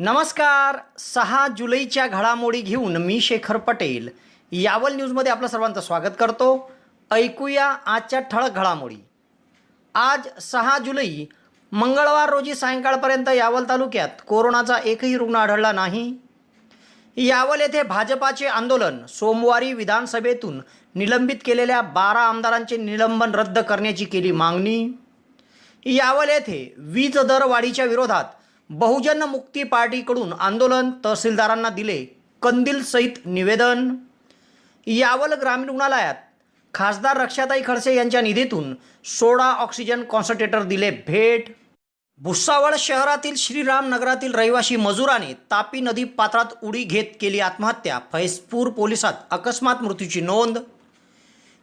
नमस्कार. 6 जुलैच्या घडामोडी घेऊन मी शेखर पटेल यावल न्यूजमध्ये आपलं सर्वांचं स्वागत करतो. ऐकूया आजच्या ठळक घडामोडी. आज 6 जुलै मंगळवार रोजी सायंकाळपर्यंत यावल तालुक्यात कोरोनाचा एकही रुग्ण आढळला नाही. यावल येथे भाजपाचे आंदोलन. सोमवारी विधानसभेतून निलंबित केलेल्या 12 आमदारांचे निलंबन रद्द करण्याची केली मागणी. यावल येथे वीज दर वाढीच्या विरोधात बहुजन मुक्ती पार्टीकडून आंदोलन. तहसीलदारांना दिले कंदीलसहित निवेदन. यावल ग्रामीण रुग्णालयात खासदार रक्षाताई खडसे यांच्या निधीतून 16 ऑक्सिजन कॉन्सन्ट्रेटर दिले भेट. भुसावळ शहरातील श्रीराम नगरातील रहिवासी मजुराने तापी नदी पात्रात उडी घेत केली आत्महत्या. फैजपूर पोलिसात अकस्मात मृत्यूची नोंद.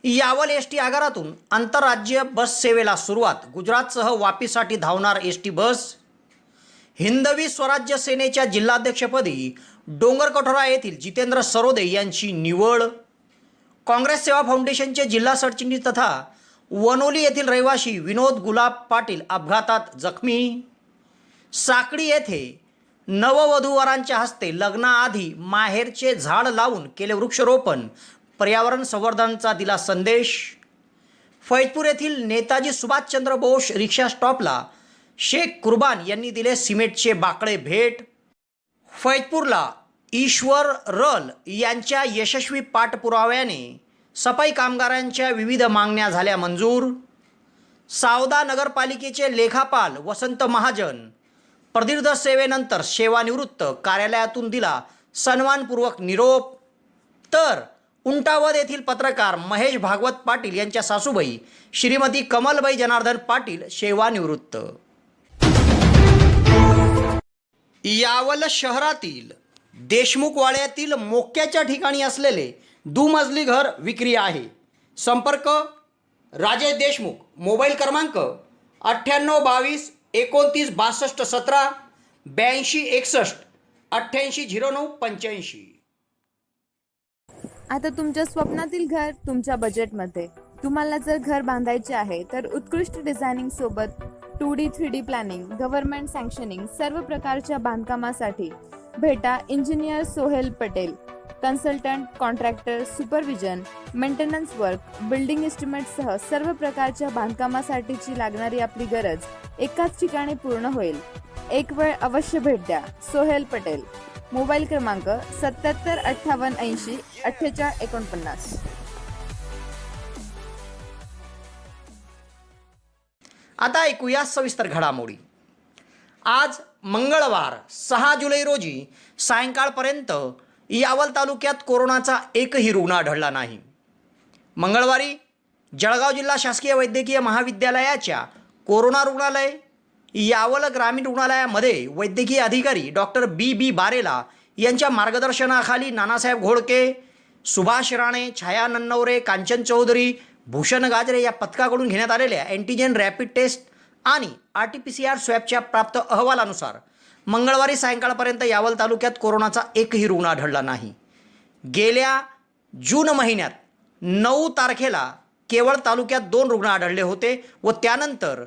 यावल एसटी आगारातून आंतरराज्य बस सेवेला सुरुवात. गुजरातसह वापीसाठी धावणार एसटी बस. हिंदवी स्वराज्य सेनेच्या जिल्हाध्यक्षपदी डोंगरकठोरा येथील जितेंद्र सरोदे यांची निवड. काँग्रेस सेवा फाउंडेशनचे जिल्हा सरचिटणीस तथा वनोली येथील रहिवासी विनोद गुलाब पाटील अपघातात जखमी. साकडी येथे नववधूवरांच्या हस्ते लग्नाआधी माहेरचे झाड लावून केले वृक्षारोपण. पर्यावरण संवर्धनाचा दिला संदेश. फैजपूर येथील नेताजी सुभाषचंद्र बोस रिक्षा स्टॉपला शेख कुर्बान यांनी दिले सिमेंटचे बाकडे भेट. फैजपूरला ईश्वर रल यांच्या यशस्वी पाठपुराव्याने सफाई कामगारांच्या विविध मागण्या झाल्या मंजूर. सावदा नगरपालिकेचे लेखापाल वसंत महाजन प्रदीर्घ सेवेनंतर सेवानिवृत्त. कार्यालयातून दिला सन्मानपूर्वक निरोप. तर उंटावद येथील पत्रकार महेश भागवत पाटील यांच्या सासूबाई श्रीमती कमलबाई जनार्दन पाटील सेवानिवृत्त. यावल शहरातील देशमुख वाड्यातील मोक्याच्या ठिकाणी असलेले दुमजली घर विक्री आहे. संपर्क राजेश देशमुख. मोबाईल क्रमांक 9822 29 62 17 82 61 88 09 85. आता तुमच्या स्वप्नातील घर तुमच्या बजेटमध्ये. तुम्हाला जर घर बांधायचे आहे तर उत्कृष्ट डिझायनिंग सोबत 2D 3D प्लॅनिंग, गव्हर्नमेंट सँक्शनिंग सर्व प्रकारच्या बांधकामासाठी भेटा engineer Sohel Patel. Consultant, contractor, supervision, maintenance work, building एस्टिमेटसह सर्व प्रकारच्या बांधकामासाठीची लागणारी आपली गरज एकाच ठिकाणी पूर्ण होईल. एक वेळ अवश्य भेट द्या. सोहेल पटेल. मोबाईल क्रमांक 77 58 80 48 49. आता ऐकूया सविस्तर घडामोडी. आज मंगळवार 6 जुलै रोजी सायंकाळपर्यंत यावल तालुक्यात कोरोनाचा एकही रुग्ण आढळला नाही. मंगळवारी जळगाव जिल्हा शासकीय वैद्यकीय महाविद्यालयाच्या कोरोना रुग्णालय यावल ग्रामीण रुग्णालयामध्ये वैद्यकीय अधिकारी डॉक्टर बी बारेला यांच्या मार्गदर्शनाखाली नानासाहेब घोडके, सुभाष राणे, छाया नन्नवरे, कांचन चौधरी, भूषण गाजरे या पथकाकडून घेण्यात आलेल्या अँटीजेन रॅपिड टेस्ट आणि RT-PCR स्वॅबच्या प्राप्त अहवालानुसार मंगळवारी सायंकाळपर्यंत यावल तालुक्यात कोरोनाचा एकही रुग्ण आढळला नाही. गेल्या जून महिन्यात 9 तारखेला केवळ तालुक्यात 2 रुग्ण आढळले होते व त्यानंतर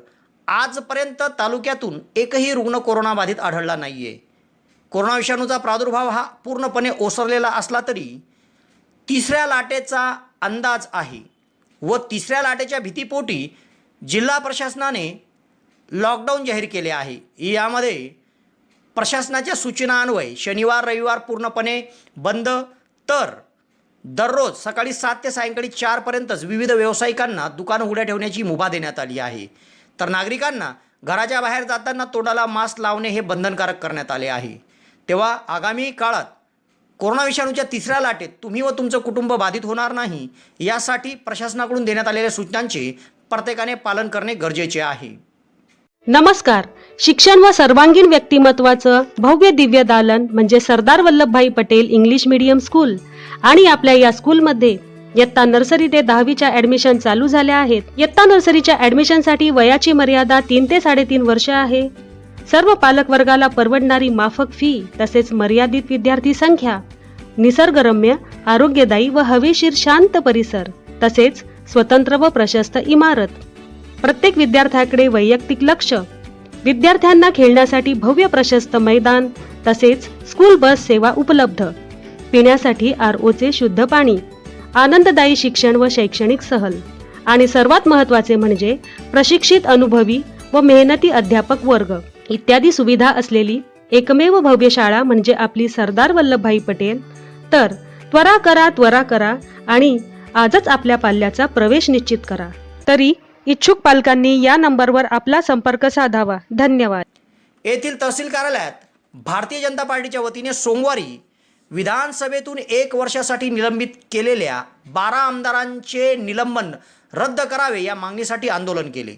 आजपर्यंत तालुक्यातून एकही रुग्ण कोरोनाबाधित आढळला नाही आहे. कोरोना विषाणूचा प्रादुर्भाव हा पूर्णपणे ओसरलेला असला तरी तिसऱ्या लाटेचा अंदाज आहे व तिसऱ्या लाटेच्या भीतीपोटी जिल्हा प्रशासनाने लॉकडाऊन जाहीर केले आहे. यामध्ये प्रशासनाच्या सूचनान्वये शनिवार रविवार पूर्णपणे बंद, तर दररोज सकाळी 7 ते सायंकाळी 4 पर्यंतच विविध व्यावसायिकांना दुकानं उघड्या ठेवण्याची मुभा देण्यात आली आहे. तर नागरिकांना घराच्या बाहेर जाताना तोंडाला मास्क लावणे हे बंधनकारक करण्यात आले आहे. तेव्हा आगामी काळात कोरोना विषाणूच्या तिसऱ्या लाटेत तुम्ही व तुमचं कुटुंब बाधित होणार नाही यासाठी प्रशासनाकडून देण्यात आलेल्या सूचनांचे प्रत्येकाने पालन करणे गरजेचे आहे. नमस्कार. शिक्षण व सर्वांगीण व्यक्तिमत्वाचं भव्य दिव्य दालन म्हणजे Sardar Vallabhbhai Patel English medium school आणि आपल्या या स्कूलमध्ये इयत्ता नर्सरी ते 10वीच्या ऍडमिशन चालू झाल्या आहेत. इयत्ता नर्सरीच्या ऍडमिशनसाठी वयाची मर्यादा 3 ते 3.5 वर्ष आहे. सर्व पालक वर्गाला परवडणारी माफक फी तसेच मर्यादित विद्यार्थी संख्या, निसर्गरम्य, आरोग्यदायी व हवेशीर शांत परिसर तसेच स्वतंत्र व प्रशस्त इमारत. प्रत्येक विद्यार्थ्याकडे वैयक्तिक लक्ष, विद्यार्थ्यांना खेळण्यासाठी भव्य प्रशस्त मैदान तसेच स्कूल बस सेवा उपलब्ध, पिण्यासाठी RO चे शुद्ध पाणी, आनंददायी शिक्षण व शैक्षणिक सहल आणि सर्वात महत्त्वाचे म्हणजे प्रशिक्षित अनुभवी व मेहनती अध्यापक वर्ग इत्यादी सुविधा असलेली एकमेव भव्य शाळा म्हणजे आपली सरदार वल्लभभाई पटेल. तर त्वरा करा आणि आजच आपल्या पाल्याचा प्रवेश निश्चित करा. तरी इच्छुक पालकांनी या नंबरवर आपला संपर्क साधावा. धन्यवाद. येथील तहसील कार्यालयात भारतीय जनता पार्टीच्या वतीने सोमवारी विधानसभेतून 1 वर्षासाठी निलंबित केलेल्या 12 आमदारांचे निलंबन रद्द करावे या मागणीसाठी आंदोलन केले.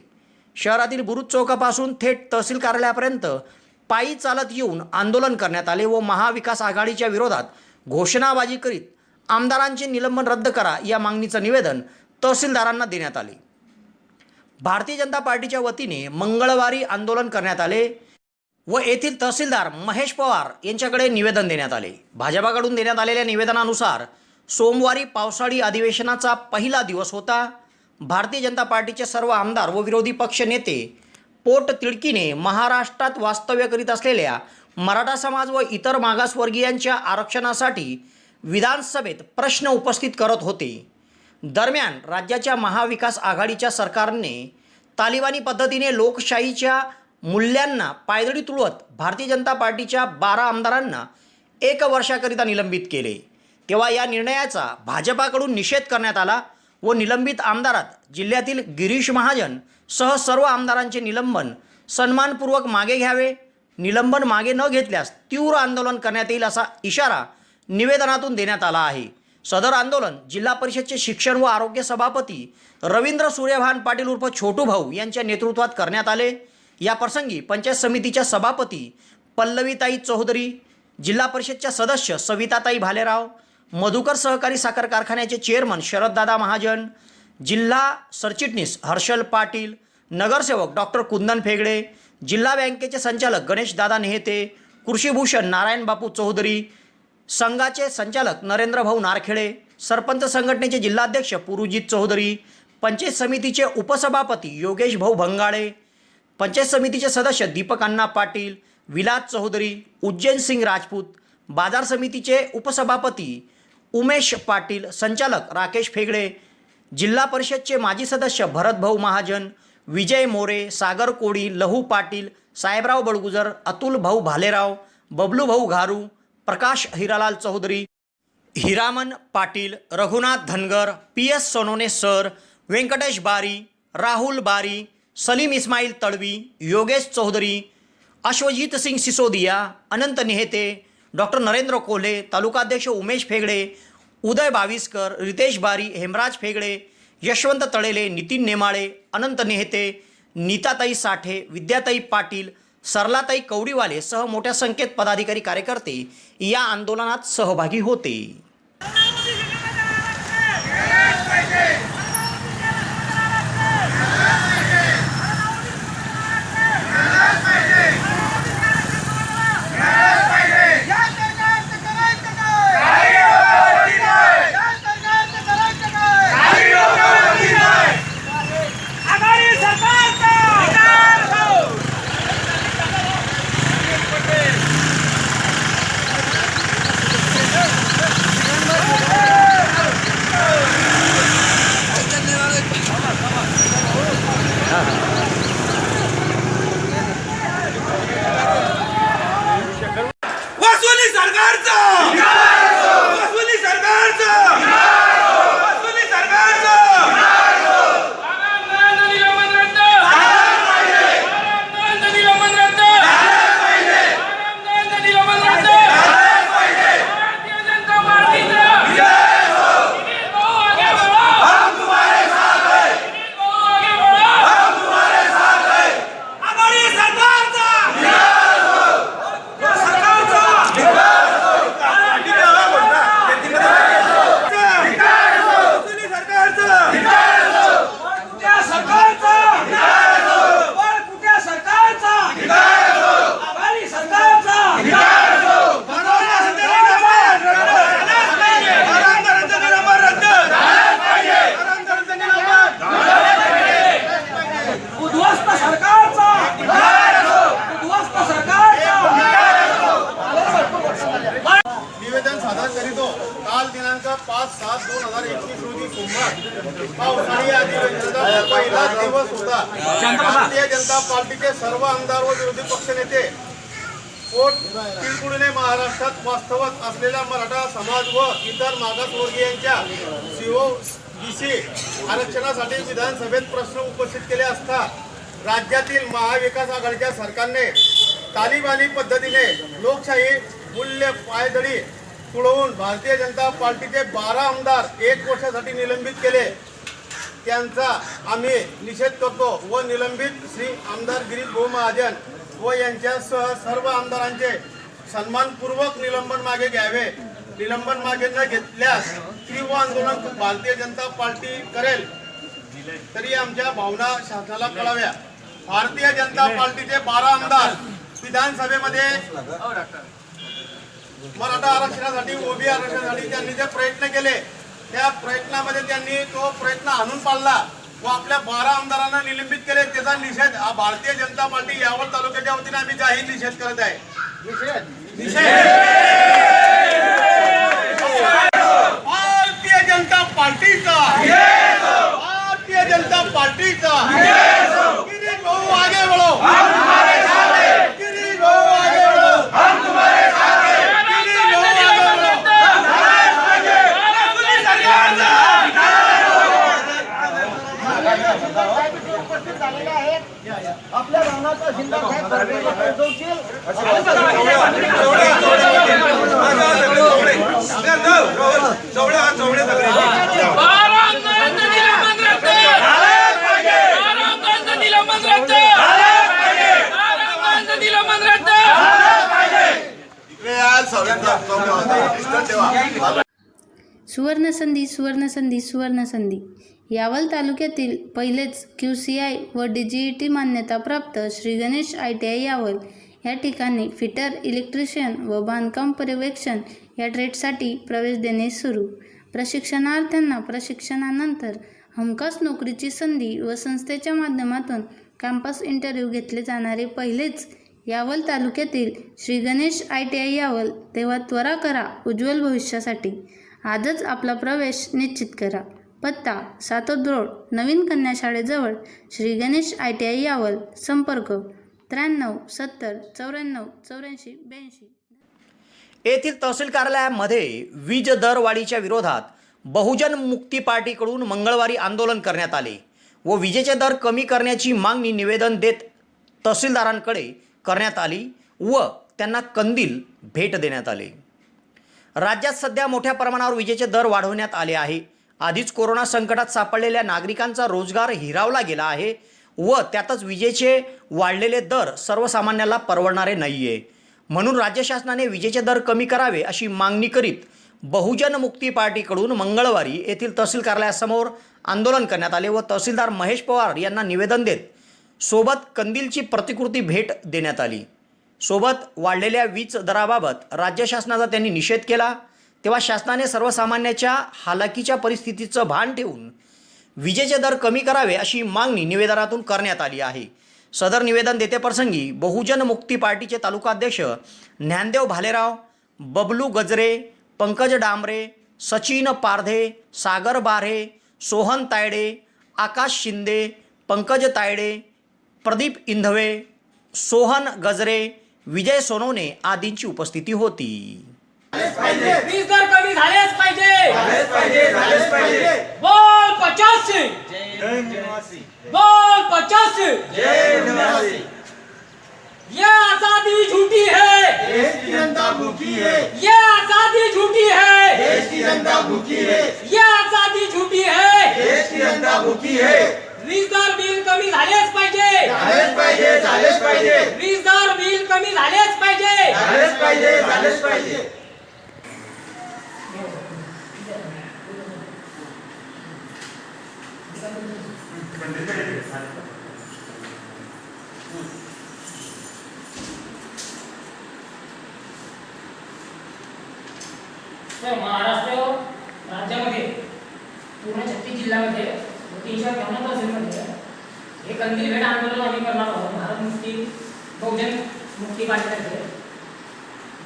शहरातील बुरुज चौकापासून थेट तहसील कार्यालयापर्यंत पायी चालत येऊन आंदोलन करण्यात आले व महाविकास आघाडीच्या विरोधात घोषणाबाजी करीत आमदारांचे निलंबन रद्द करा या मागणीचं निवेदन तहसीलदारांना देण्यात आले. भारतीय जनता पार्टीच्या वतीने मंगळवारी आंदोलन करण्यात आले व येथील तहसीलदार महेश पवार यांच्याकडे निवेदन देण्यात आले. भाजपाकडून देण्यात आलेल्या निवेदनानुसार सोमवारी पावसाळी अधिवेशनाचा पहिला दिवस होता. भारतीय जनता पार्टीचे सर्व आमदार व विरोधी पक्ष नेते पोटतिडकीने महाराष्ट्रात वास्तव्य करीत असलेल्या मराठा समाज व इतर मागासवर्गीयांच्या आरक्षणासाठी विधानसभेत प्रश्न उपस्थित करत होते. दरम्यान राज्याच्या महाविकास आघाडीच्या सरकारने तालिबानी पद्धतीने लोकशाहीच्या मूल्यांना पायदळी तुडवत भारतीय जनता पार्टीच्या 12 आमदारांना 1 वर्षाकरिता निलंबित केले. तेव्हा या निर्णयाचा भाजपाकडून निषेध करण्यात आला व निलंबित आमदारात जिल्ह्यातील गिरीश महाजन सह सर्व आमदारांचे निलंबन सन्मानपूर्वक मागे घ्यावे. निलंबन मागे न घेतल्यास तीव्र आंदोलन करण्यात येईल असा इशारा निवेदनातून देण्यात आला आहे. सदर आंदोलन जिल्हा परिषदचे शिक्षण व आरोग्य सभापती रवींद्र सूर्यभान पाटील उर्फ छोटू भाऊ यांच्या नेतृत्वात करण्यात आले. या प्रसंगी पंचायत समितीच्या सभापती पल्लवीताई चौधरी, जिल्हा परिषदच्या सदस्य सविताताई भालेराव, मधुकर सहकारी साखर कारखान्याचे चेअरमन शरददादा महाजन, जिल्हा सरचिटणीस हर्षल पाटील, नगरसेवक डॉक्टर कुंदन फेगडे, जिल्हा बँकेचे संचालक गणेशदादा नेहते, कृषीभूषण नारायण बापू चौधरी, संघाचे संचालक नरेंद्र भाऊ नारखेडे, सरपंच संघटनेचे जिल्हाध्यक्ष पुरुजित चौधरी, पंचायत समितीचे उपसभापती योगेश भाऊ भंगाळे, पंचायत समितीचे सदस्य दीपक अण्णा पाटील, विलास चौधरी, उज्जैन सिंग राजपूत, बाजार समितीचे उपसभापती उमेश पाटील, संचालक राकेश फेगडे, जिल्हा परिषदचे माजी सदस्य भरत भाऊ महाजन, विजय मोरे, सागर कोडी, लहू पाटील, साहेबराव बडगुजर, अतुल भाऊ भालेराव, बबलू भाऊ घारू, प्रकाश हिरालाल चौधरी, हिरामन पाटील, रघुनाथ धनगर, PS सोनोने सर, व्यंकटेश बारी, राहुल बारी, सलीम इस्माईल तळवी, योगेश चौधरी, अश्वजीत सिंग सिसोदिया, अनंत नेहते, डॉक्टर नरेंद्र कोल्हे, तालुकाध्यक्ष उमेश फेगडे, उदय बाविस्कर, रितेश बारी, हेमराज फेगडे, यशवंत तळेले, नितीन नेमाळे, अनंत नेहते, नीताताई साठे, विद्याताई पाटील, सरलाताई कवडीवाले सह मोठ्या संख्येत पदाधिकारी कार्यकर्ते या आंदोलनात सहभागी होते. सरकारचा आणि या अधिवेशनाचा पहिला दिवस होता. भारतीय जनता पार्टीचे सर्व आमदार व विरोधी पक्षनेते पोट तिळकुळीने महाराष्ट्रात वास्तवत असलेल्या मराठा समाज व इतर मागासवर्गीयांच्या सीओबीसी आरक्षणासाठी विधानसभेत प्रश्न उपस्थित केले असता राज्यातील महाविकास आघाडीच्या सरकारने तालिबानी पद्धतीने लोकशाही मूल्य पायदळी तुडवून भारतीय जनता पार्टीचे 12 आमदार 1 वर्षासाठी निलंबित केले. त्यांचा आम्ही निषेध करतो व निलंबित श्री आमदार गिरीश भाऊ महाजन व यांच्यासह सर्व आमदारांचे सन्मानपूर्वक निलंबन मागे घ्यावे. निलंबन मागे न घेतल्यास तीव्र आंदोलन भारतीय जनता पार्टी करेल. तरी आमच्या भावना शासनाला कळाव्या. भारतीय जनता पार्टीचे 12 आमदार विधानसभेमध्ये मराठा आरक्षणासाठी ओबी आरक्षणासाठी त्यांनी जे प्रयत्न केले त्या प्रयत्नामध्ये त्यांनी तो प्रयत्न आणून पाळला व आपल्या 12 आमदारांना निलंबित केले. त्याचा निषेध भारतीय जनता पार्टी यावल तालुक्याच्या वतीने आम्ही जाहीर निषेध करत आहे. भारतीय जनता पार्टीचा भारतीय जनता पार्टीचा गिरीश भाऊ आगे बढ़ो. गिरीश भाऊ आगे बढ़ो. आपल्या भावनाचा जिल्हा सुवर्णसंधी सुवर्णसंधी सुवर्णसंधी यावल तालुक्यातील पहिलेच QCI व DGET मान्यताप्राप्त श्री गणेश ITI यावल या ठिकाणी फिटर, इलेक्ट्रिशियन व बांधकाम पर्यवेक्षण या ट्रेडसाठी प्रवेश देणे सुरू. प्रशिक्षणार्थ्यांना प्रशिक्षणानंतर हमखास नोकरीची संधी व संस्थेच्या माध्यमातून कॅम्पस इंटरव्ह्यू घेतले जाणारे पहिलेच यावल तालुक्यातील श्री गणेश ITI यावल. तेव्हा त्वरा करा उज्ज्वल भविष्यासाठी. आजच आपला प्रवेश निश्चित करा. पत्ता सातोद रोड, नवीन कन्या शाळेजवळ, श्री गणेश ITI यावल. संपर्क 93 70 94 84 82. येथील तहसील कार्यालयामध्ये वीज दरवाढीच्या विरोधात बहुजन मुक्ती पार्टीकडून मंगळवारी आंदोलन करण्यात आले व विजेचे दर कमी करण्याची मागणी निवेदन देत तहसीलदारांकडे करण्यात आली व त्यांना कंदील भेट देण्यात आले. राज्यात सध्या मोठ्या प्रमाणावर विजेचे दर वाढवण्यात आले आहे. आधीच कोरोना संकटात सापडलेल्या नागरिकांचा रोजगार हिरावला गेला आहे व त्यातच विजेचे वाढलेले दर सर्वसामान्याला परवडणारे नाही आहे. म्हणून राज्य शासनाने विजेचे दर कमी करावे अशी मागणी करीत बहुजन मुक्ती पार्टीकडून मंगळवारी येथील तहसील कार्यालयासमोर आंदोलन करण्यात आले व तहसीलदार महेश पवार यांना निवेदन देत सोबत कंदीलची प्रतिकृती भेट देण्यात आली. सोबत वाढलेल्या वीज दराबाबत राज्य शासनाचा त्यांनी निषेध केला. तेव्हा शासनाने सर्वसामान्याच्या हालाकीच्या परिस्थितीचं भान ठेवून विजेचे दर कमी करावे अशी मागणी निवेदनातून करण्यात आली आहे. सदर निवेदन देतेप्रसंगी बहुजन मुक्ती पार्टीचे तालुकाध्यक्ष ज्ञानदेव भालेराव, बबलू गजरे, पंकज डांबरे, सचिन पारधे, सागर बारे, सोहन तायडे, आकाश शिंदे, पंकज तायडे, प्रदीप इंधवे, सोहन गजरे, विजय सोनवणे आदींची उपस्थिती होती. वीज दर कमी झालेच पाहिजे. बोल 85 बोल 85. ये आजादी झूठी है, देश की जनता भूखी है. ये आजादी झूठी है, देश की जनता भूखी है. ये आजादी झूठी है, देश की जनता भूखी है. वीज दर बिल कमी झालेच पाहिजे. झालेच पाहिजे. झालेच पाहिजे. वीज दर बिल कमी झालेच पाहिजे. झालेच पाहिजे. झालेच पाहिजे. महाराष्ट्र राज्यामध्ये पूर्ण 36 जिल्ह्यामध्ये 354 तहसीलमध्ये हे कंदील भेट आंदोलन आम्ही करणार आहोत. भारत मुक्ती बहुजन मुक्ती पार्टीतर्फे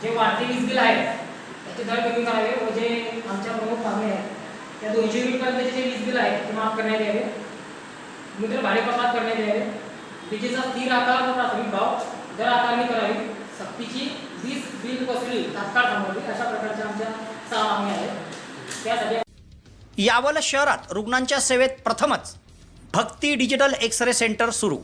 जे वाढते वीज बिल आहे त्याचे दर कमी करावे व जे आमच्या प्रमुख मागणी आहेत त्या 200 युनिटपर्यंतचे जे वीज बिल आहे ते माफ करण्यात यावे. मुद्रा भाडे कपात करण्यात यावे. विजेचा स्थिर आकार व प्राथमिक भाव दर आकारणी करावी. सक्तीची वीज बिल वसुली तात्काळ थांबवावी. अशा प्रकारच्या आमच्या 6 मागण्या आहेत. त्यासाठी यावल शहरात रुग्णांच्या सेवेत प्रथमच भक्ती डिजिटल एक्सरे सेंटर सुरू.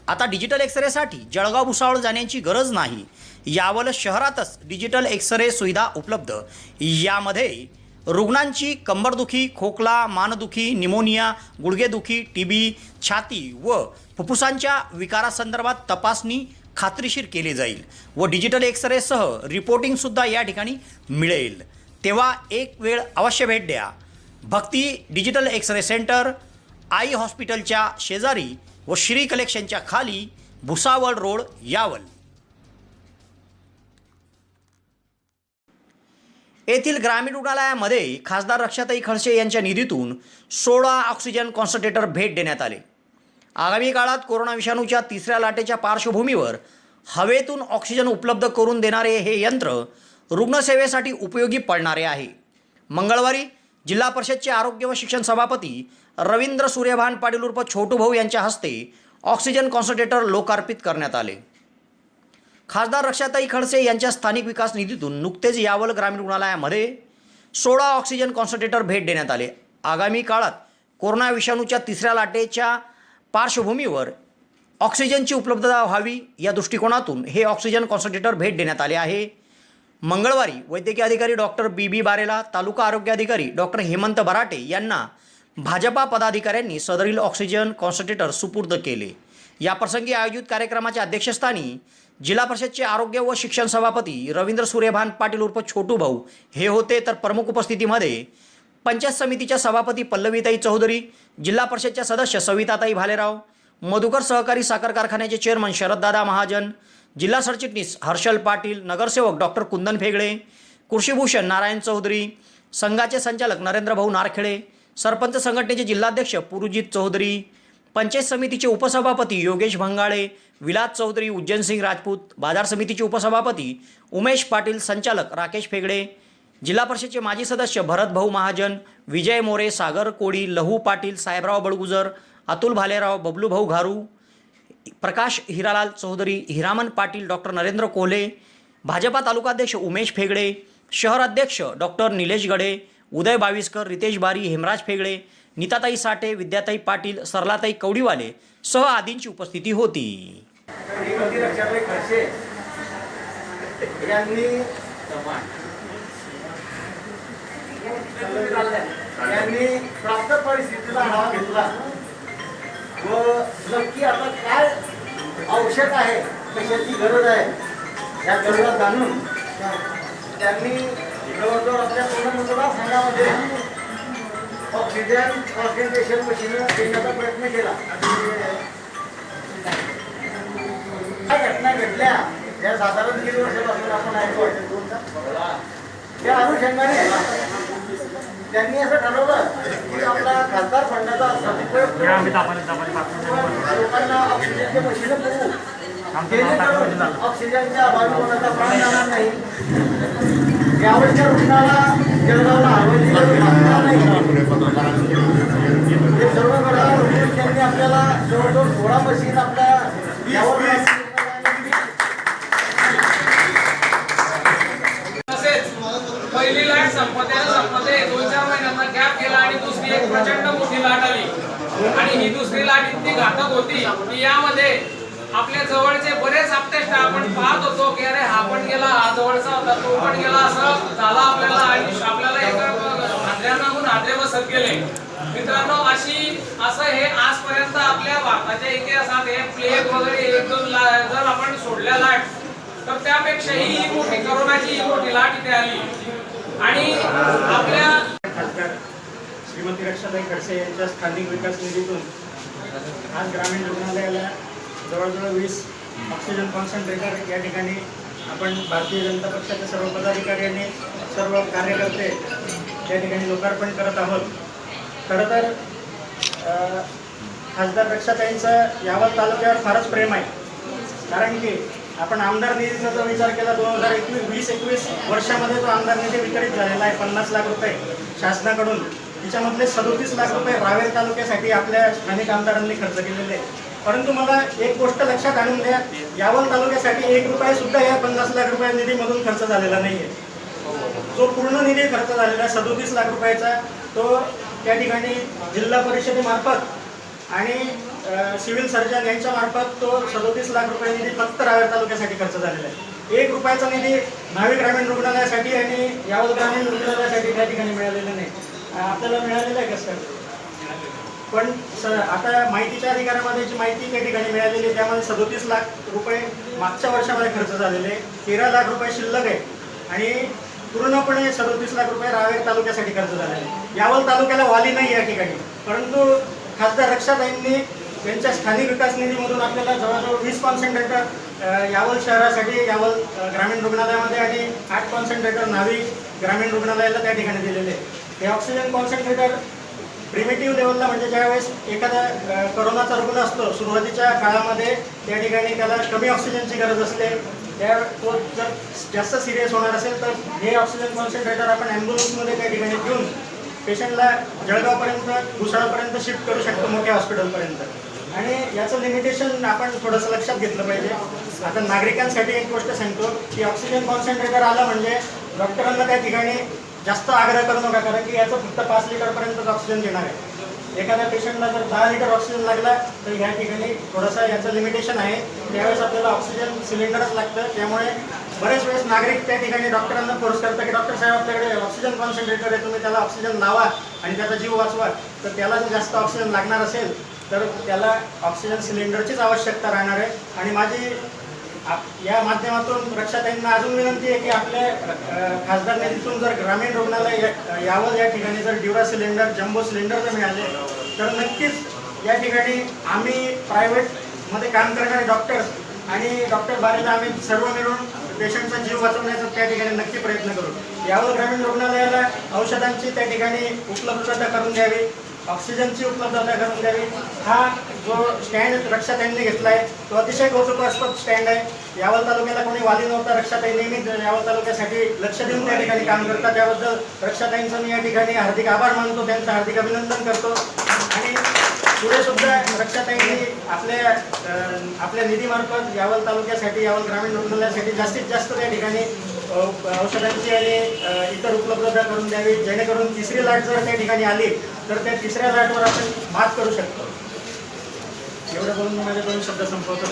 आता डिजिटल एक्सरेसाठी जळगाव भुसावळ जाण्याची गरज नाही. यावल शहरातच डिजिटल एक्सरे सुविधा उपलब्ध. यामध्ये रुग्णांची कंबरदुखी, खोकला, मानदुखी, निमोनिया, गुडघेदुखी, टीबी, छाती व फुफ्फुसांच्या विकारासंदर्भात तपासणी खात्रीशीर केली जाईल व डिजिटल एक्सरेसह रिपोर्टिंगसुद्धा या ठिकाणी मिळेल. तेव्हा एक वेळ अवश्य भेट द्या. भक्ती डिजिटल एक्सरे सेंटर, आई हॉस्पिटलच्या शेजारी व श्री कलेक्शनच्या खाली, भुसावळ रोड, यावल. येथील ग्रामीण रुग्णालयामध्ये खासदार रक्षाताई खडसे यांच्या निधीतून 16 ऑक्सिजन कॉन्सन्ट्रेटर भेट देण्यात आले. आगामी काळात कोरोना विषाणूच्या 3ऱ्या लाटेच्या पार्श्वभूमीवर हवेतून ऑक्सिजन उपलब्ध करून देणारे हे यंत्र रुग्णसेवेसाठी उपयोगी पडणारे आहे. मंगळवारी जिल्हा परिषदचे आरोग्य व शिक्षण सभापती रवींद्र सूर्यभान पाटील उर्फ छोटू भाऊ यांच्या हस्ते ऑक्सिजन कॉन्सन्ट्रेटर लोकार्पित करण्यात आले. खासदार रक्षाताई खडसे यांच्या स्थानिक विकास निधीतून नुकतेच यावल ग्रामीण रुग्णालयामध्ये 16 ऑक्सिजन कॉन्सन्ट्रेटर भेट देण्यात आले. आगामी काळात कोरोना विषाणूच्या 3ऱ्या लाटेच्या पार्श्वभूमीवर ऑक्सिजनची उपलब्धता व्हावी या दृष्टिकोनातून हे ऑक्सिजन कॉन्सन्ट्रेटर भेट देण्यात आले आहे. मंगळवारी वैद्यकीय अधिकारी डॉक्टर बी बारेला, तालुका आरोग्य अधिकारी डॉक्टर हेमंत बराटे यांना भाजपा पदाधिकाऱ्यांनी सदरील ऑक्सिजन कॉन्सन्ट्रेटर सुपूर्द केले. याप्रसंगी आयोजित कार्यक्रमाच्या अध्यक्षस्थानी जिल्हा परिषदचे आरोग्य व शिक्षण सभापती रवींद्र सूर्यभान पाटील उर्फ छोटू भाऊ हे होते. तर प्रमुख उपस्थितीमध्ये पंचायत समितीच्या सभापती पल्लवीताई चौधरी, जिल्हा परिषदच्या सदस्य सविताताई भालेराव, मधुकर सहकारी साखर कारखान्याचे चेअरमन शरददादा महाजन, जिल्हा सरचिटणीस हर्षल पाटील, नगरसेवक डॉक्टर कुंदन फेगळे, कृषीभूषण नारायण चौधरी, संघाचे संचालक नरेंद्रभाऊ नारखेडे, सरपंच संघटनेचे जिल्हाध्यक्ष पुरुजित चौधरी, पंचायत समितीचे उपसभापती योगेश भंगाळे, विलास चौधरी, उज्जैनसिंग राजपूत, बाजार समितीचे उपसभापती उमेश पाटील, संचालक राकेश फेगडे, जिल्हा परिषदेचे माजी सदस्य भरतभाऊ महाजन, विजय मोरे, सागर कोळी, लहू पाटील, साहेबराव बडगुजर, अतुल भालेराव, बबलूभाऊ घारू, प्रकाश हिरालाल चौधरी, हिरामन पाटील, डॉक्टर नरेंद्र कोल्हे, भाजपा तालुकाध्यक्ष उमेश फेगडे, शहर अध्यक्ष डॉक्टर निलेश गडे, उदय बाविस्कर, रितेश बारी, हेमराज फेगडे, नीताताई साठे, विद्याताई पाटील, सरलाताई कवडीवाले सह आदींची उपस्थिती होती. यांनी प्राप्त परिस्थितीचा आढावा घेतला व नक्की आता काय आवश्यक आहे, कशाची गरज आहे या गरजा जाणून त्यांनी जवळजवळ आपल्या पूर्ण मतदारसंघामध्ये ऑक्सिजन कॉन्सन्ट्रेशन मशीन देण्याचा प्रयत्न केला. काय घटना घडल्या या साधारण 3 वर्षापासून आपण ऐकतो. त्या अनुषंगाने त्यांनी असं ठरवलं की आपला खासदार फंडाचा सदुपयोग लोकांना ऑक्सिजनचे मशीन पुरवू, जेणेकरून ऑक्सिजनच्या अभावी कोणाचा प्राण जाणार नाही, यावरच्या रुग्णाला जळगावला हलवली लागणार नाही. हे सर्व घडल्यावर त्यांनी आपल्याला जवळजवळ 16 मशीन आपल्या यावर पहिली लाट संपते 2-4 महिन्यांना गॅप गेला आणि दुसरी एक प्रचंड मोठी लाट आली आणि ही दुसरी लाट इतकी घातक होती की यामध्ये आपल्या जवळचे बरेच आपटे आपण पाहत होतो की अरे हा पण गेला, हा जवळचा होता तो पण गेला, असं झाला आपल्याला आणि आपल्याला एका हादऱ्याहून हादरे बसत गेले. मित्रांनो, असं हे आजपर्यंत आपल्या भारताच्या इतिहासात हे प्लेग वगैरे 1-2 जर आपण सोडल्या लाट तर त्यापेक्षाही ही मोठी कोरोनाची ही मोठी लाट इथे आली आणि आपल्या खासदार श्रीमती रक्षाताई खडसे यांच्या स्थानिक विकास निधीतून आज ग्रामीण रुग्णालयाला जवळजवळ 20 ऑक्सिजन कॉन्सन्ट्रेटर या ठिकाणी आपण भारतीय जनता पक्षाच्या सर्व पदाधिकारी आणि सर्व कार्यकर्ते या ठिकाणी लोकार्पण करत आहोत. खरं तर खासदार रक्षाताईंचं यावल तालुक्यावर फारच प्रेम आहे, कारण की आपण आमदार निधीचा जर विचार केला 2021 वर्षामध्ये तो आमदार निधी वितरित झालेला आहे 50 लाख रुपये शासनाकडून. तिच्यामधले 37 लाख रुपये रावेर तालुक्यासाठी आपल्या स्थानिक आमदारांनी खर्च केलेले आहे. परंतु मला एक गोष्ट लक्षात आणून द्या, यावल तालुक्यासाठी 1 रुपया सुद्धा या 50 लाख रुपये निधीमधून खर्च झालेला नाहीये. जो पूर्ण निधी खर्च झालेला 37 लाख रुपयाचा तो त्या ठिकाणी जिल्हा परिषदेमार्फत आणि सिव्हिल सर्जन यांच्या मार्फत तो 37 लाख रुपये निधी फक्त रावेर तालुक्यासाठी खर्च झालेला आहे. 1 रुपयाचा निधी न्हावी ग्रामीण रुग्णालयासाठी आणि यावल ग्रामीण रुग्णालयासाठी त्या ठिकाणी मिळालेला नाही. आपल्याला मिळालेलं आहे का सर? पण आता माहितीच्या अधिकारामध्ये जी माहिती त्या ठिकाणी मिळालेली आहे त्यामध्ये 37 लाख रुपये मागच्या वर्षामध्ये खर्च झालेले, 13 लाख रुपये शिल्लक आहे आणि पूर्णपणे 37 लाख रुपये रावेर तालुक्यासाठी खर्च झालेले. यावल तालुक्याला वाली नाही या ठिकाणी, परंतु खासदार रक्षाताईंनी त्यांच्या स्थानिक विकास निधीमधून आपल्याला जवळजवळ 20 कॉन्सन्ट्रेटर यावल शहरासाठी यावल ग्रामीण रुग्णालयामध्ये आणि 8 कॉन्सन्ट्रेटर न्हावी ग्रामीण रुग्णालयाला त्या ठिकाणी दिलेले. हे ऑक्सिजन कॉन्सन्ट्रेटर प्रिमेटिव्ह लेवलला म्हणजे ज्यावेळेस एखादा करोनाचा रुग्ण असतो सुरुवातीच्या काळामध्ये त्या ठिकाणी त्याला कमी ऑक्सिजनची गरज असते, त्या तो जर जास्त सिरियस होणार असेल तर हे ऑक्सिजन कॉन्सन्ट्रेटर आपण ॲम्ब्युलन्समध्ये त्या ठिकाणी घेऊन पेशंटला जळगावपर्यंत भुसावळपर्यंत शिफ्ट करू शकतो, मोठ्या हॉस्पिटलपर्यंत. आणि याचं लिमिटेशन आपण थोडंसं लक्षात घेतलं पाहिजे. आता नागरिकांसाठी एक गोष्ट सांगतो की ऑक्सिजन कॉन्सन्ट्रेटर आलं म्हणजे डॉक्टरांना त्या ठिकाणी जास्त आग्रह करू नका, कारण की याचं फक्त 5 लिटरपर्यंतच ऑक्सिजन देणार आहे. एखाद्या पेशंटला जर 10 लिटर ऑक्सिजन लागला तर ह्या ठिकाणी थोडंसं याचं लिमिटेशन आहे. त्यावेळेस आपल्याला ऑक्सिजन सिलेंडरच लागतं. त्यामुळे बरेच वेळेस नागरिक त्या ठिकाणी डॉक्टरांना फोर्स करतात की डॉक्टर साहेब आपल्याकडे ऑक्सिजन कॉन्सन्ट्रेटर आहे, तुम्ही त्याला ऑक्सिजन लावा आणि त्याचा जीव वाचवा. तर त्याला जर जास्त ऑक्सिजन लागणार असेल तर त्याला ऑक्सिजन सिलेंडरचीच आवश्यकता राहणार आहे. आणि माझी या माध्यमातून रक्षाताईंना अजून विनंती आहे की आपल्या खासदार निधीतून जर ग्रामीण रुग्णालय यावल या ठिकाणी जर ड्युरा सिलेंडर जम्बो सिलेंडर जर मिळाले तर नक्कीच या ठिकाणी आम्ही प्रायव्हेटमध्ये काम करणारे डॉक्टर्स आणि डॉक्टर बारेला आम्ही सर्व मिळून पेशंटचा जीव वाचवण्याचा त्या ठिकाणी नक्की प्रयत्न करू. यावल ग्रामीण रुग्णालयाला औषधांची त्या ठिकाणी उपलब्धता करून द्यावी, ऑक्सिजनची उपलब्धता करून द्यावी. हा जो स्टँड रक्षाताईंनी घेतला आहे तो अतिशय कौतुकास्पद स्टँड आहे. यावल तालुक्याला कोणी वाली नव्हता, रक्षाताई नेहमीच यावल तालुक्यासाठी लक्ष देऊन त्या ठिकाणी काम करतात. त्याबद्दल रक्षाताईंचं मी या ठिकाणी हार्दिक आभार मानतो, त्यांचं हार्दिक अभिनंदन करतो. आणि पुढे सुद्धा रक्षाताईंनी आपल्या निधीमार्फत यावल तालुक्यासाठी यावल ग्रामीण रुग्णालयासाठी जास्तीत जास्त त्या ठिकाणी औषधांची आणि इतर उपलब्धता करून द्यावी, जेणेकरून 3री लाट जर त्या ठिकाणी आली तर त्या 3ऱ्या लाटवर आपण मात करू शकतो. एवढं बोलून माझे 2 शब्द संपवतो.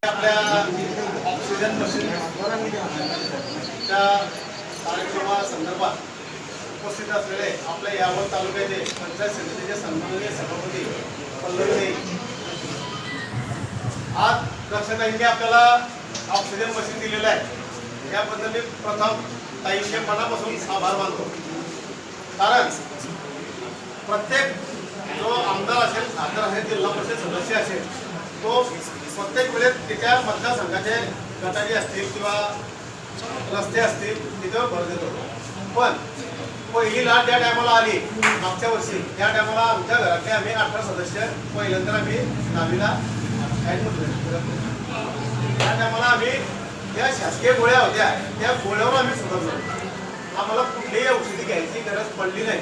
आपल्या ऑक्सिजन मशीनच्या कार्यक्रमासंदर्भात उपस्थित असलेले आपल्या यावल तालुक्याचे पंचायत समितीचे सन्माननीय सभापती पल्लवी, आज रक्षाताईंनी आपल्याला ऑक्सिजन मशीन दिलेलं आहे याबद्दल मी प्रथम ताईंचे मनापासून आभार मानतो. कारण प्रत्येक जो आमदार असेल, खासदार असेल, जिल्हा परिषद सदस्य असेल, तो प्रत्येक वेळेस त्याच्या मतदारसंघाचे गटारी असतील किंवा रस्ते असतील तिच्यावर भर देतो. पण पहिली लाट ज्या टायमाला आली मागच्या वर्षी त्या टायमाला आमच्या घरातले आम्ही 18 सदस्य पहिल्यांदा आम्ही न्हावीला त्या टायमाला आम्ही त्या शासकीय गोळ्या होत्या त्या गोळ्यावर आम्ही सुधारलो. आम्हाला कुठलीही औषधी घ्यायची गरज पडली नाही.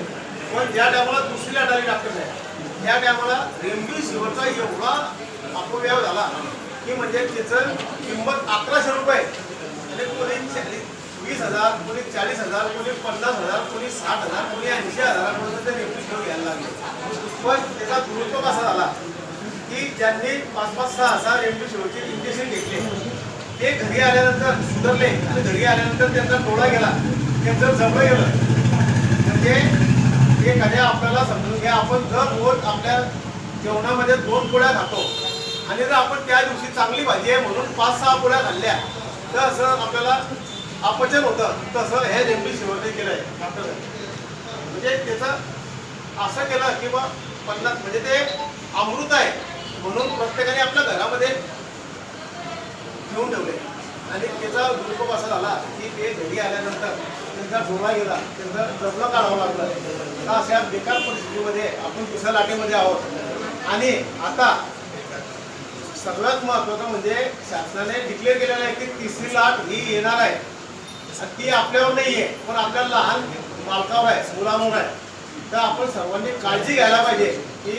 पण ज्या टायमाला दुसरी लाट आली डॉक्टर साहेब त्या टायमाला रेमडेसिवीरचा एवढा अपव्यय झाला की म्हणजे त्याचं किंमत 1100 रुपये म्हणजे कोणी 20,000, कोणी 40,000, कोणी 50,000, कोणी 60,000, कोणी 80,000 ते रेमडेसिवीर घ्यायला लागले. पण त्याचा दुरुपयोग असा झाला की ज्यांनी 5-6 रेमडेसिवीरचे इंजेक्शन घेतले ते घरी आल्यानंतर सुधारले आणि घरी आल्यानंतर त्यांचा डोळा गेला, त्यांचं जमलं गेलं. म्हणजे एखाद्या आपल्याला समजून घ्या, आपण जर रोज आपल्या जेवणामध्ये 2 पोळ्या खातो आणि जर आपण त्या दिवशी चांगली भाजी आहे म्हणून 5-6 पोळ्या खाल्ल्या तर असं आपल्याला अपचन होतं. तसं हे रेमडेसिवीरने केलं आहे डॉक्टर. म्हणजे त्याचं असं केलं की बा 50 म्हणजे ते अमृत आहे म्हणून प्रत्येकाने आपल्या घरामध्ये घेऊन ठेवले. आणि त्याचा दुरुपयोग असा झाला की ते घरी आल्यानंतर त्यांचा डोळा गेला, त्यांचं जबलं काढावं लागलं. तर अशा बेकार परिस्थितीमध्ये आपण 3ऱ्या लाटेमध्ये आहोत. आणि आता सगळ्यात महत्त्वाचं म्हणजे शासनाने डिक्लेअर केलेलं आहे की 3री लाट ही येणार आहे. ती आपल्यावर नाही आहे पण आपल्या लहान बालकावर आहे, मुलांवर आहे. तर आपण सर्वांनी काळजी घ्यायला पाहिजे की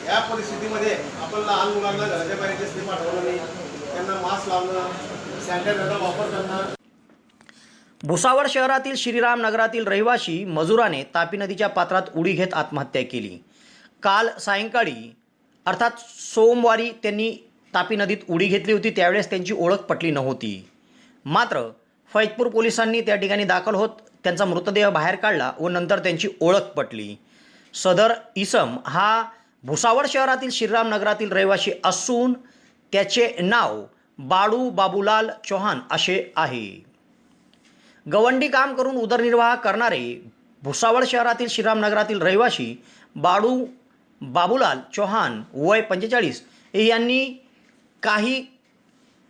या परिस्थितीमध्ये आपण लहान मुलांना घराच्या बाहेर दिसणे पाठवणं नाही, त्यांना मास्क लावणं, सॅनिटायझरचा वापर करणं. भुसावळ शहरातील श्रीराम नगरातील रहिवासी मजुराने तापी नदीच्या पात्रात उडी घेत आत्महत्या केली. काल सायंकाळी अर्थात सोमवारी त्यांनी तापी नदीत उडी घेतली होती. त्यावेळेस त्यांची ओळख पटली नव्हती. मात्र फैजपूर पोलिसांनी त्या ठिकाणी दाखल होत त्यांचा मृतदेह बाहेर काढला व नंतर त्यांची ओळख पटली. सदर इसम हा भुसावळ शहरातील श्रीराम नगरातील रहिवासी असून त्याचे नाव बाळू बाबूलाल चौहान असे आहे. गवंडी काम करून उदरनिर्वाह करणारे भुसावळ शहरातील श्रीराम नगरातील रहिवासी बाळू बाबूलाल चौहान वय 45 यांनी काही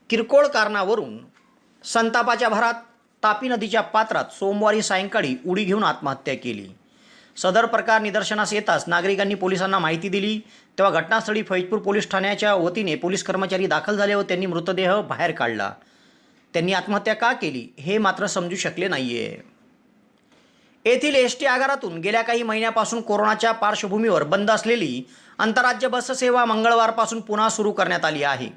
किरकोळ कारणावरून संतापाच्या भरात तापी नदीच्या पात्रात सोमवारी सायंकाळी उडी घेऊन आत्महत्या केली. सदर प्रकार निदर्शनास येताच नागरिकांनी पोलिसांना माहिती दिली. तेव्हा घटनास्थळी फैजपूर पोलीस ठाण्याच्या वतीने पोलीस कर्मचारी दाखल झाले व त्यांनी मृतदेह बाहेर काढला. त्यांनी आत्महत्या का केली हे मात्र समजू शकले नाहीये. येथील एसटी आगारातून गेल्या काही महिन्यापासून कोरोनाच्या पार्श्वभूमीवर बंद असलेली आंतरराज्य बस सेवा मंगळवारपासून पुन्हा सुरू करण्यात आली आहे.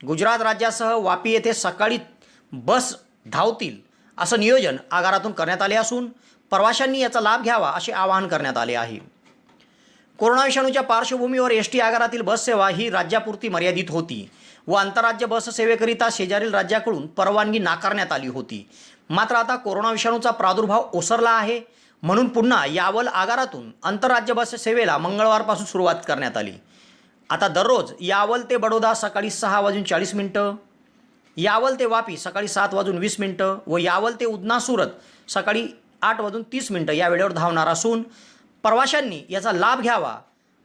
गुजरात राज्यासह वापी येथे सकाळी बस धावतील असं नियोजन आगारातून करण्यात आले असून प्रवाशांनी याचा लाभ घ्यावा असे आवाहन करण्यात आले आहे. कोरोना विषाणूच्या पार्श्वभूमीवर एसटी आगारातील बस सेवा ही राज्यापुरती मर्यादित होती व आंतरराज्य बस सेवेकरिता शेजारील राज्याकडून परवानगी नाकारण्यात आली होती. मात्र आता कोरोना विषाणूचा प्रादुर्भाव ओसरला आहे म्हणून पुन्हा यावल आगारातून आंतरराज्य बस सेवेला मंगळवारपासून सुरुवात करण्यात आली. आता दररोज यावल ते बडोदा सकाळी 6:40, यावल ते वापी सकाळी 7:20 व यावल ते उदना सुरत सकाळी 8:30 या वेळेवर धावणार असून प्रवाशांनी याचा लाभ घ्यावा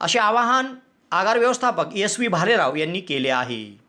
असे आवाहन आगार व्यवस्थापक SV भालेराव यांनी केले आहे.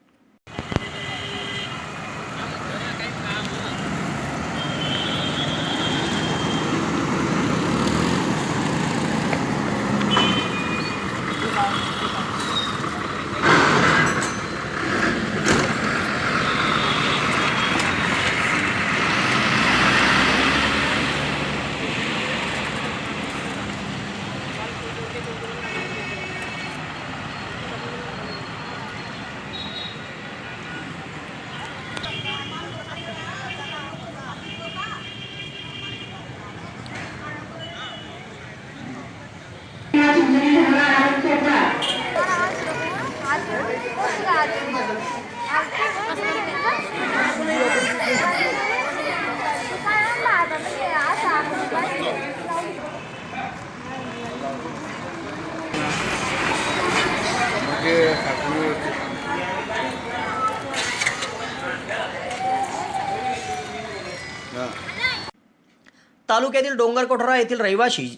तालुक्यातील डोंगरकोठरा येथील रहिवासी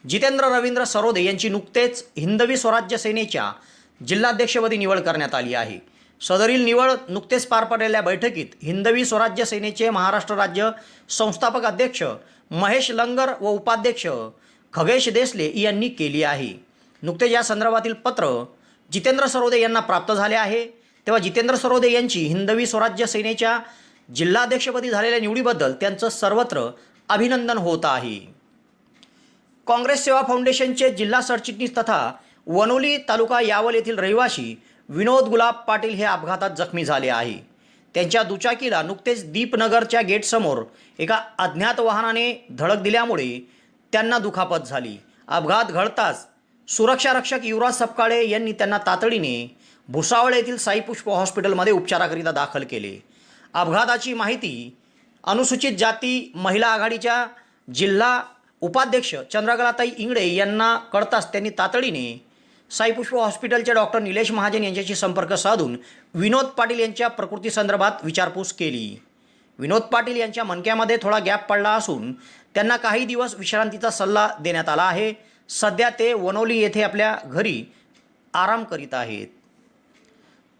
जितेंद्र रवींद्र सरोदे यांची नुकतेच हिंदवी स्वराज्य सेनेच्या जिल्हाध्यक्षपदी निवड करण्यात आली आहे. सदरील निवड नुकतेच पार पडलेल्या बैठकीत हिंदवी स्वराज्य सेनेचे महाराष्ट्र राज्य संस्थापक अध्यक्ष महेश लंगर व उपाध्यक्ष खगेश देसले यांनी केली आहे. नुकतेच या संदर्भातील पत्र जितेंद्र सरोदे यांना प्राप्त झाले आहे. तेव्हा जितेंद्र सरोदे यांची हिंदवी स्वराज्य सेनेच्या जिल्हाध्यक्षपदी झालेल्या निवडीबद्दल त्यांचं सर्वत्र अभिनंदन होत आहे. काँग्रेस सेवा फाउंडेशनचे जिल्हा सरचिटणीस तथा वनोली तालुका यावल येथील रहिवासी विनोद गुलाब पाटील हे अपघातात जखमी झाले आहे. त्यांच्या दुचाकीला नुकतेच दीपनगरच्या गेटसमोर एका अज्ञात वाहनाने धडक दिल्यामुळे त्यांना दुखापत झाली. अपघात घडताच सुरक्षारक्षक युवराज सपकाळे यांनी त्यांना तातडीने भुसावळ येथील साईपुष्प हॉस्पिटलमध्ये उपचाराकरिता दाखल केले. अपघाताची माहिती अनुसूचित जाती महिला आघाडीच्या जिल्हा उपाध्यक्ष चंद्रकलाताई इंगडे यांना कळताच त्यांनी तातडीने साईपुष्प हॉस्पिटलचे डॉक्टर निलेश महाजन यांच्याशी संपर्क साधून विनोद पाटील यांच्या प्रकृतीसंदर्भात विचारपूस केली. विनोद पाटील यांच्या मणक्यामध्ये थोडा गॅप पडला असून त्यांना काही दिवस विश्रांतीचा सल्ला देण्यात आला आहे. सध्या ते वनोली येथे आपल्या घरी आराम करीत आहेत.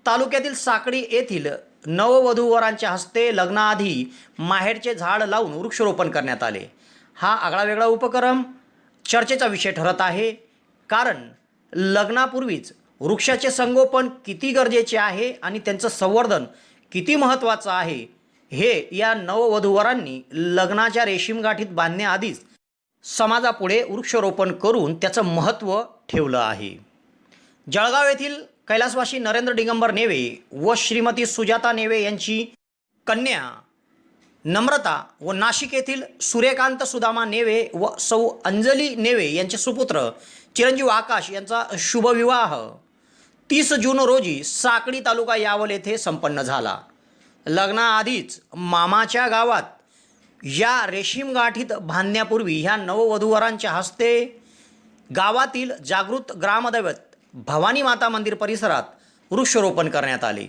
तालुक्यातील साकडी येथील नववधूवरांच्या हस्ते लग्नाआधी माहेरचे झाड लावून वृक्षारोपण करण्यात आले. हा आगळावेगळा उपक्रम चर्चेचा विषय ठरत आहे. कारण लग्नापूर्वीच वृक्षाचे संगोपन किती गरजेचे आहे आणि त्यांचं संवर्धन किती महत्त्वाचं आहे हे या नववधूवरांनी लग्नाच्या रेशीमगाठीत बांधण्याआधीच समाजापुढे वृक्षारोपण करून त्याचं महत्त्व ठेवलं आहे. जळगाव येथील कैलासवासी नरेंद्र दिगंबर नेवे व श्रीमती सुजाता नेवे यांची कन्या नम्रता व नाशिक येथील सूर्यकांत सुदामा नेवे व सौ अंजली नेवे यांचे सुपुत्र चिरंजीव आकाश यांचा शुभविवाह 30 जून रोजी साकडी तालुका यावल येथे संपन्न झाला. लग्नाआधीच मामाच्या गावात या रेशीम गाठीत बांधण्यापूर्वी ह्या नववधूवरांच्या हस्ते गावातील जागृत ग्रामदैवत भवानी माता मंदिर परिसरात वृक्षारोपण करण्यात आले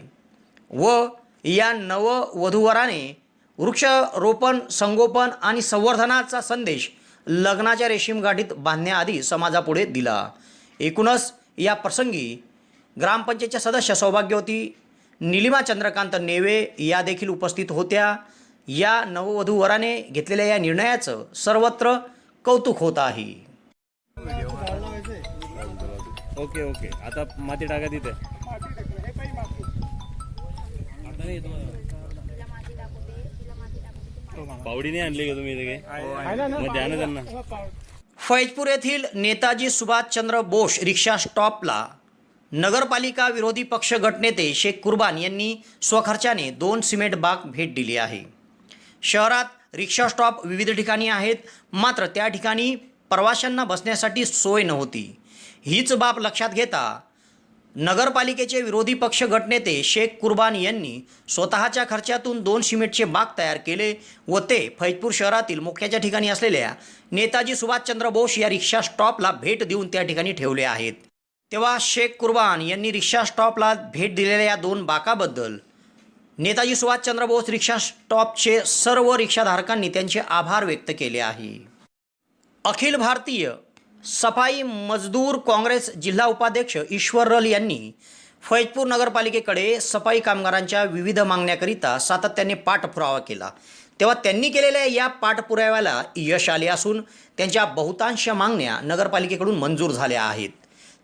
व या नववधूवराने वृक्षारोपण, संगोपन आणि संवर्धनाचा संदेश लग्नाच्या रेशीम गाठीत बांधण्याआधी समाजापुढे दिला. एकूणच या प्रसंगी ग्रामपंचायतच्या सदस्य सौभाग्यवती निलिमा चंद्रकांत नेवे या देखील उपस्थित होत्या. या नववधूवराने घेतलेल्या या निर्णयाचं सर्वत्र कौतुक होत आहे. ओके आता माती टाका तिथे. पावडी नाही आणली का तुम्ही इथे काही? मग द्या ना त्यांना. फैजपूर येथील नेताजी सुभाषचंद्र बोस रिक्षा स्टॉपला नगरपालिका विरोधी पक्ष गटनेते शेख कुर्बान यांनी स्वखर्चाने 2 सिमेंट बाग भेट दिली आहे. शहरात रिक्षा स्टॉप विविध ठिकाणी आहेत, मात्र त्या ठिकाणी प्रवाशांना बसण्यासाठी सोय नव्हती. हीच बाब लक्षात घेता नगरपालिकेचे विरोधी पक्ष गटनेते शेख कुर्बान यांनी स्वतःच्या खर्चातून 2 सिमेंटचे बाग तयार केले व ते फैजपूर शहरातील मुख्याच्या ठिकाणी असलेल्या नेताजी सुभाषचंद्र बोस या रिक्षा स्टॉपला भेट देऊन त्या ठिकाणी ठेवले आहेत. तेव्हा शेख कुर्बान यांनी रिक्षा स्टॉपला भेट दिलेल्या या 2 बाकाबद्दल नेताजी सुभाषचंद्र बोस रिक्षा स्टॉपचे सर्व रिक्षाधारकांनी त्यांचे आभार व्यक्त केले आहे. अखिल भारतीय सफाई मजदूर काँग्रेस जिल्हा उपाध्यक्ष ईश्वर रल यांनी फैजपूर नगरपालिकेकडे सफाई कामगारांच्या विविध मागण्याकरिता सातत्याने पाठपुरावा केला. तेव्हा त्यांनी केलेल्या या पाठपुराव्याला यश आले असून त्यांच्या बहुतांश मागण्या नगरपालिकेकडून मंजूर झाल्या आहेत.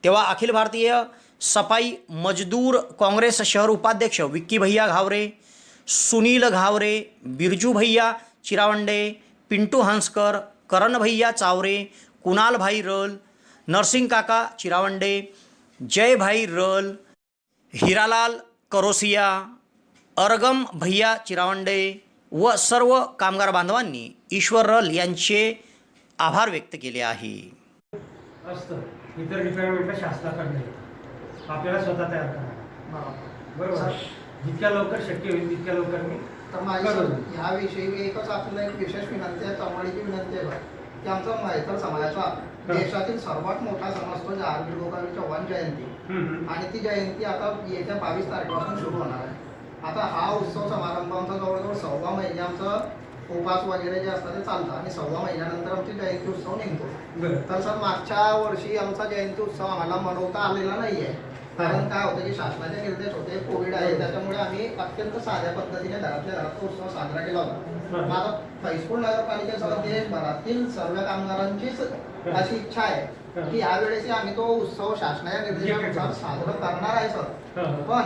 तेव्हा अखिल भारतीय सफाई मजदूर काँग्रेस शहर उपाध्यक्ष विक्की भैया घावरे, सुनील घावरे, बिरजू भैया चिरावंडे, पिंटू हंसकर, करण भैया चावरे, कुणाल भाई रल, नरसिंग काका चिरावंडे, जय भाई रल, हिरालाल करोसिया, अरगम भैया चिरावंडे व सर्व कामगार बांधवांनी ईश्वर रल यांचे आभार व्यक्त केले आहे. असतं इतर डिपार्टमेंटला शासनाकडे आपल्याला स्वतः तयार करा. बरोबर. जितक्या लवकर शक्य होईल तितक्या लवकर मी तर माझी ह्याविषयी एकच आपल्याला एक विशेष विनंती आहे, चव्हाणीची विनंती आहे की आमचा म्हैकर समाजाचा देशातील सर्वात मोठा सण असतो जहागीर गोगावी चव्हाण जयंती आणि ती जयंती आता येत्या 22 तारखेपासून सुरू होणार आहे. आता हा उत्सव समारंभ आमचा जवळजवळ 6 महिने आमचं उपास वगैरे जे असतात ते चालतं आणि 6 महिन्यानंतर आमची जयंती उत्सव निघतो. तर सर मागच्या वर्षी आमचा जयंती उत्सव आम्हाला मनवता आलेला नाही आहे. कारण काय होतं की शासनाचे निर्देश होते, कोविड आहे, त्याच्यामुळे आम्ही अत्यंत साध्या पद्धतीने घरातल्या घरात उत्सव साजरा केला होता. माझा फैजपूर नगरपालिकेसह देशभरातील सर्व कामगारांचीच अशी इच्छा आहे की यावेळेस आम्ही तो उत्सव शासनाच्या निर्देशानुसार साजरा करणार आहे सर. पण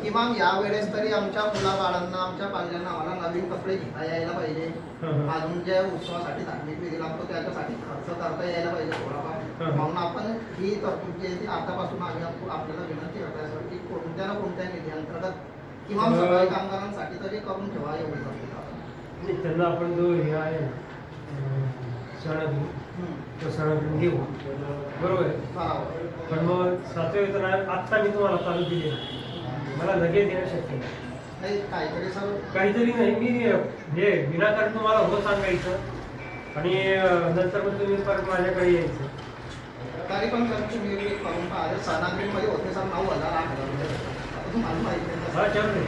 किमान यावेळेस तरी आमच्या मुलाबाळांना, आमच्या पाल्यांना आम्हाला नवीन कपडे घेता यायला पाहिजे. अजून जे उत्सवासाठी धार्मिक विधी लागतो त्याच्यासाठी खर्च करता यायला पाहिजे थोडाफार. म्हणून आपण ही तरतूद जी आहे आतापासून आम्ही आपल्याला विनंती करताय सर की कोणत्या ना कोणत्या निधी अंतर्गत किमान सफाई कामगारांसाठी तरी करून ठेवा एवढी तरतूद. त्यांना आपण जो हे आहे तो सणातून घेऊ. बरोबर आहे. पण मग 7वें वेतन आत्ता मी तुम्हाला चालू दिली, मला लगेच देणं शक्य नाही. काहीतरी सर काहीतरी नाही, मी हे विनाकारण तुम्हाला हो सांगायचं आणि नंतर मग तुम्ही परत माझ्याकडे यायचं. तरी पण सर तुम्ही करून पाहिजे. सणाग्रीमध्ये होते सर 9,000 तुम्हाला माहिती आहे.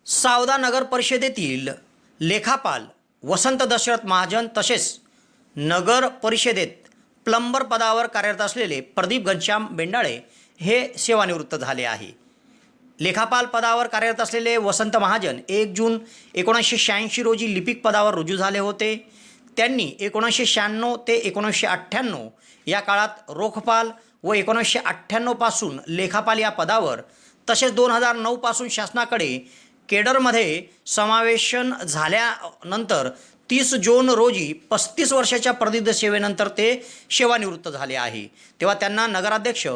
सावदा नगर परिषदेतील लेखापाल वसंत दशरथ महाजन तसेच नगर परिषदेत प्लंबर पदावर कार्यरत असलेले प्रदीप घनश्याम बेंडाळे हे सेवानिवृत्त झाले आहे. लेखापाल पदावर कार्यरत असलेले वसंत महाजन 1 जून 1986 रोजी लिपिक पदावर रुजू झाले होते. त्यांनी 1996 ते 1998 या काळात रोखपाल व 1998 पासून लेखापाल या पदावर तसेच 2009 पासून शासनाकडे केडरमध्ये समावेशन झाल्यानंतर 30 जून रोजी 35 वर्षाच्या प्रदीर्घ सेवेनंतर ते सेवानिवृत्त झाले आहे. तेव्हा त्यांना नगराध्यक्ष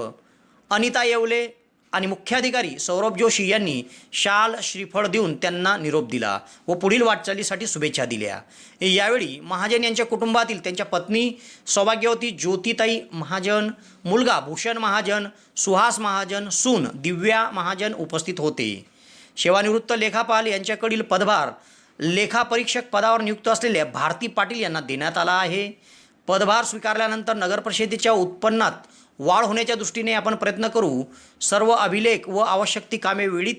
अनिता येवले आणि मुख्याधिकारी सौरभ जोशी यांनी शाल श्रीफळ देऊन त्यांना निरोप दिला व पुढील वाटचालीसाठी शुभेच्छा दिल्या. यावेळी महाजन यांच्या कुटुंबातील त्यांच्या पत्नी सौभाग्यवती ज्योतिताई महाजन, मुलगा भूषण महाजन, सुहास महाजन, सून दिव्या महाजन उपस्थित होते. सेवानिवृत्त लेखापाल यांच्याकडील पदभार लेखापरीक्षक पदावर नियुक्त असलेल्या भारती पाटील यांना देण्यात आला आहे. पदभार स्वीकारल्यानंतर नगरपरिषदेच्या उत्पन्नात वाढ होण्याच्या दृष्टीने आपण प्रयत्न करू, सर्व अभिलेख व आवश्यक ती कामे वेळीत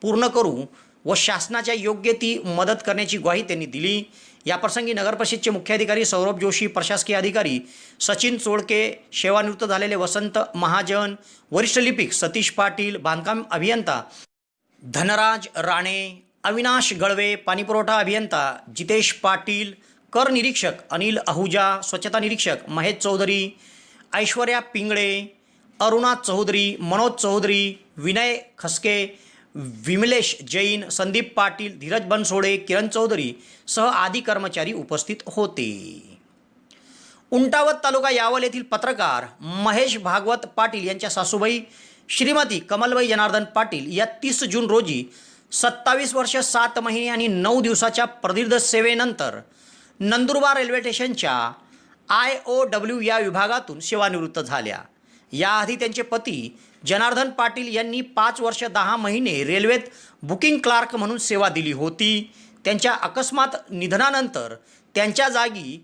पूर्ण करू व शासनाच्या योग्य ती मदत करण्याची ग्वाही त्यांनी दिली. याप्रसंगी नगरपरिषदेचे मुख्याधिकारी सौरभ जोशी, प्रशासकीय अधिकारी सचिन चोळके, सेवानिवृत्त झालेले वसंत महाजन, वरिष्ठ लिपिक सतीश पाटील, बांधकाम अभियंता धनराज राणे, अविनाश गळवे, पाणीपुरवठा अभियंता जितेश पाटील, कर निरीक्षक अनिल आहुजा, स्वच्छता निरीक्षक महेश चौधरी, ऐश्वर्या पिंगळे, अरुणा चौधरी, मनोज चौधरी, विनय खसके, विमलेश जैन, संदीप पाटील, धीरज बनसोडे, किरण चौधरी सह आदी कर्मचारी उपस्थित होते. उंटावत तालुका यावल येथील पत्रकार महेश भागवत पाटील यांच्या सासूबाई श्रीमती कमलबाई जनार्दन पाटील या 30 जून रोजी 27 वर्ष 7 महिने आणि 9 दिवसाच्या प्रदीर्घ सेवेनंतर नंदुरबार रेल्वे स्टेशनच्या IOW या विभागातून सेवानिवृत्त झाल्या. याआधी त्यांचे पती जनार्दन पाटील यांनी 5 वर्ष 10 महिने रेल्वेत बुकिंग क्लार्क म्हणून सेवा दिली होती. त्यांच्या अकस्मात निधनानंतर त्यांच्या जागी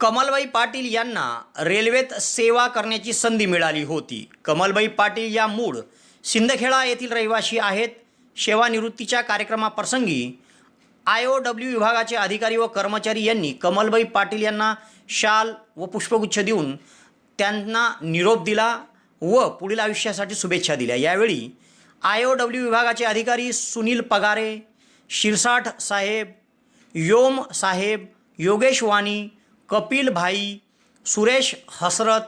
कमलबाई पाटील यांना रेल्वेत सेवा करण्याची संधी मिळाली होती. कमलबाई पाटील या मूळ सिंदखेडा येथील रहिवासी आहेत. सेवानिवृत्तीच्या कार्यक्रमाप्रसंगी IOW विभागाचे अधिकारी व कर्मचारी यांनी कमलबाई पाटील यांना शाल व पुष्पगुच्छ देऊन त्यांना निरोप दिला व पुढील आयुष्यासाठी शुभेच्छा दिल्या. यावेळी IOW विभागाचे अधिकारी सुनील पगारे, शिरसाठ साहेब, योम साहेब, योगेश वाणी, कपिल भाई, सुरेश हसरत,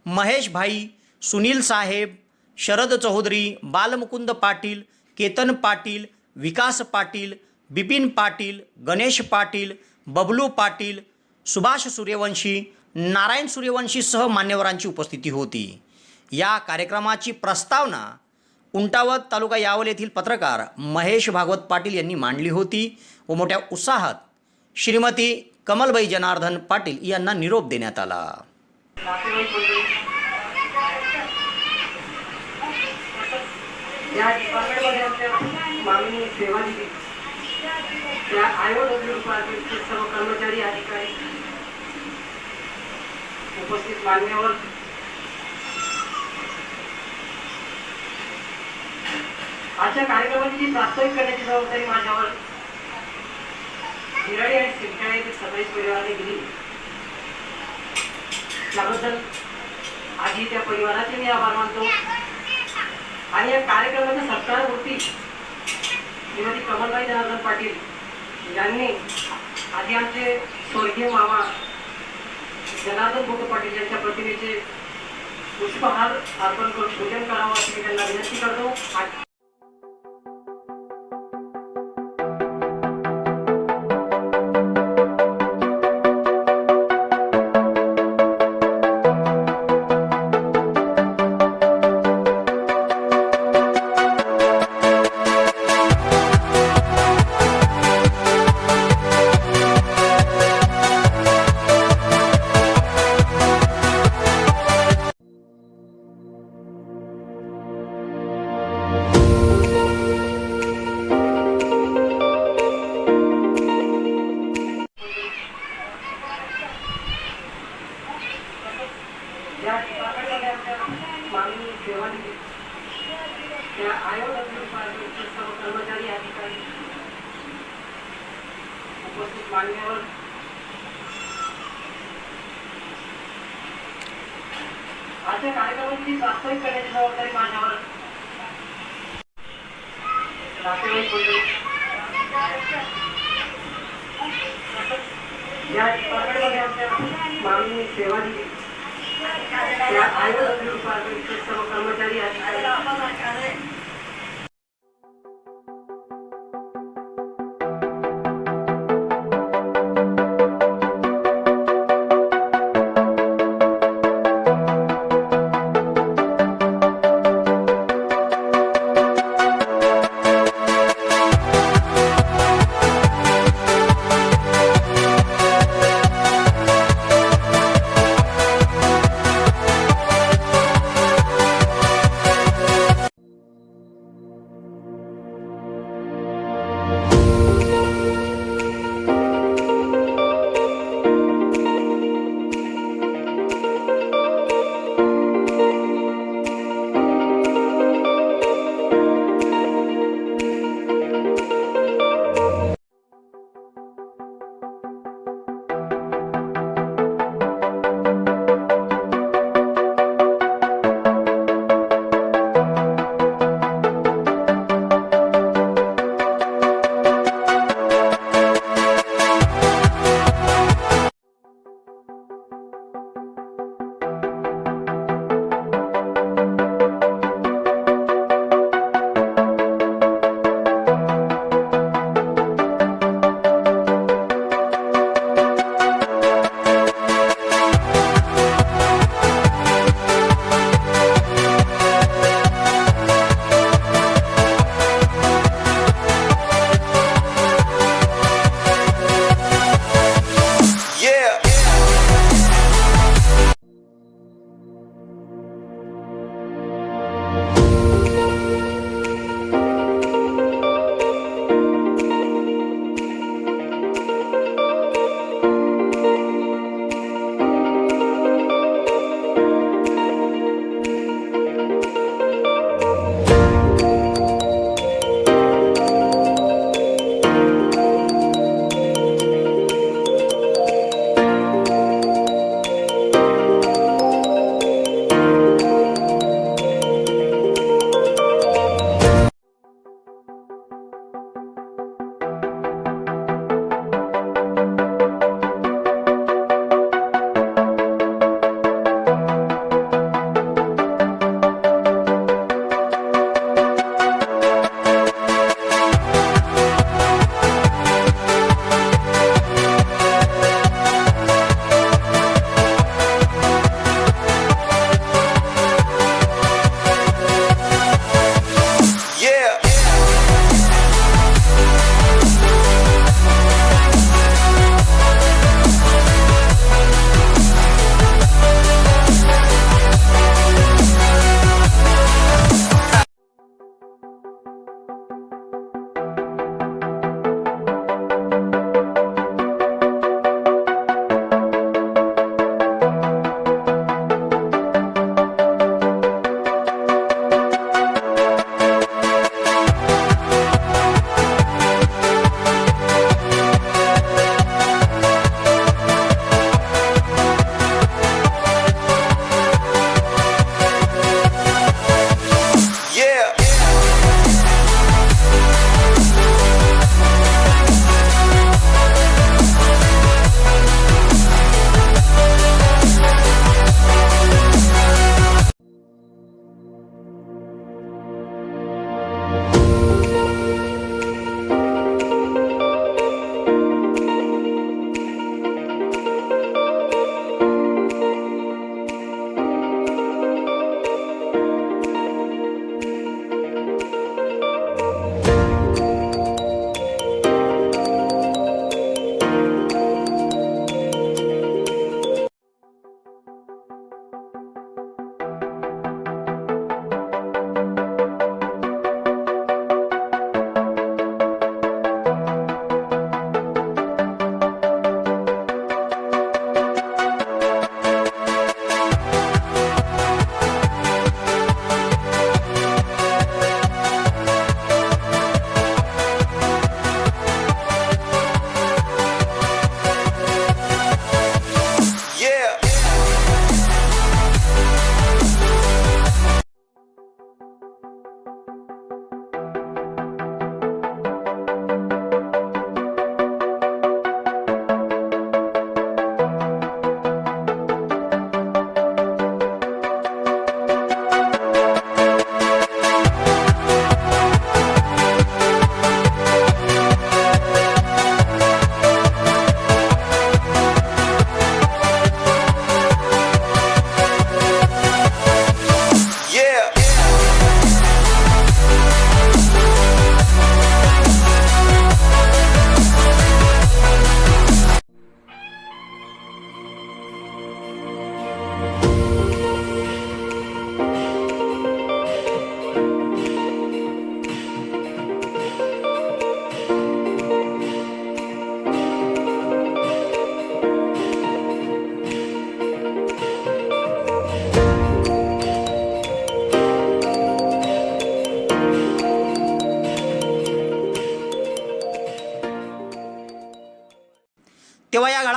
महेश भाई, सुनील साहेब, शरद चौधरी, बालमुकुंद पाटील, केतन पाटील, विकास पाटील, बिपिन पाटील, गणेश पाटील, बबलू पाटील, सुभाष सूर्यवंशी, नारायण सूर्यवंशी सह मान्यवरांची उपस्थिती होती. या कार्यक्रमाची प्रस्तावना उंटावत तालुका यावल येथील पत्रकार महेश भागवत पाटील यांनी मांडली होती व मोठ्या उत्साहात श्रीमती कमलबाई जनार्दन पाटील यांना निरोप देण्यात आला. या डिपार्टमेंटमध्ये आमच्या मागणी सेवा दिली त्या IOW डिपार्टमेंटचे सर्व कर्मचारी अधिकारी उपस्थित मान्यवर आजच्या कार्यक्रमाची जी प्रास्ताविक करण्याची जबाबदारी माझ्यावर हिराडी आणि सिंदखेडा येथील सगळ्याच परिवाराने दिली. त्याबद्दल आधी त्या परिवाराचे मी आभार मानतो. आणि या कार्यक्रमाच्या सत्कारमूर्ती श्रीमती कमलबाई जनार्दन पाटील यांनी आधी आमचे स्वर्गीय मामा जनार्दन बोट पाटील यांच्या प्रतिमेचे पुष्पहार अर्पण करून पूजन करावं अशी मी त्यांना विनंती करतो. या डिपार्टमेंटमध्ये आमच्या मागणी सेवा दिली त्या IOW डिपार्टमेंटचे सर्व कर्मचारी अधिकारी उपस्थित मान्यवर आजच्या कार्यक्रमाची वास्तविक करण्याची जबाबदारी माझ्यावर नातेवाईक मंडळी या डिपार्टमेंटमध्ये आमच्या मागणी सेवा दिली त्या IOW डिपार्टमेंटचे सर्व कर्मचारी अधिकारी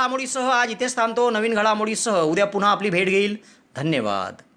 घडामोडीसह आज इथेच थांबतो. नवीन घडामोडीसह उद्या पुन्हा आपली भेट घेईल. धन्यवाद.